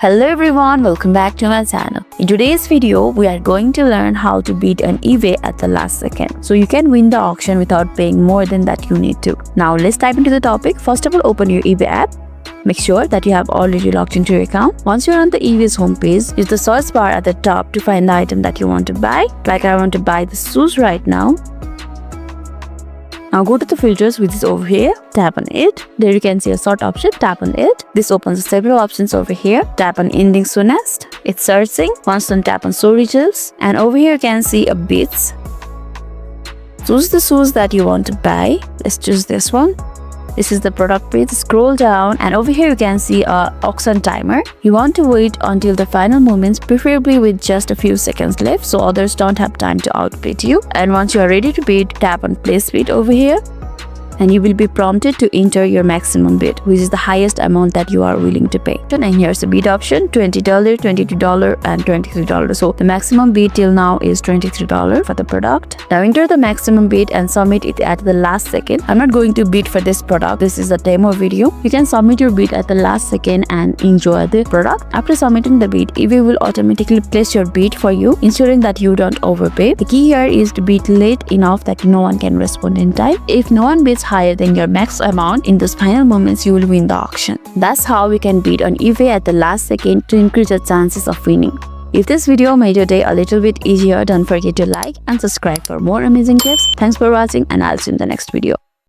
Hello everyone, welcome back to my channel. In today's video, we are going to learn how to bid on eBay at the last second. So you can win the auction without paying more than that you need to. Now let's dive into the topic. First of all, open your eBay app. Make sure that you have already logged into your account. Once you're on the eBay's homepage, use the search bar at the top to find the item that you want to buy. Like I want to buy the shoes right now. Now go to the filters which is over here, tap on it. There you can see a sort option, tap on it. This opens several options over here. Tap on ending soonest. It's searching. Once done, tap on show results. And over here you can see a bids. Choose the shoes that you want to buy. Let's choose this one. This is the product page. Scroll down and over here you can see a auction timer. You want to wait until the final moments, preferably with just a few seconds left so others don't have time to outbid you. And once you are ready to bid, tap on place bid over here. And you will be prompted to enter your maximum bid, which is the highest amount that you are willing to pay. And here's the bid option, $20, $22, and $23. So the maximum bid till now is $23 for the product. Now enter the maximum bid and submit it at the last second. I'm not going to bid for this product. This is a demo video. You can submit your bid at the last second and enjoy the product. After submitting the bid, eBay will automatically place your bid for you, ensuring that you don't overpay. The key here is to bid late enough that no one can respond in time. If no one bids higher than your max amount, in those final moments you will win the auction. That's how we can bid on eBay at the last second to increase the chances of winning. If this video made your day a little bit easier, don't forget to like and subscribe for more amazing tips. Thanks for watching and I'll see you in the next video.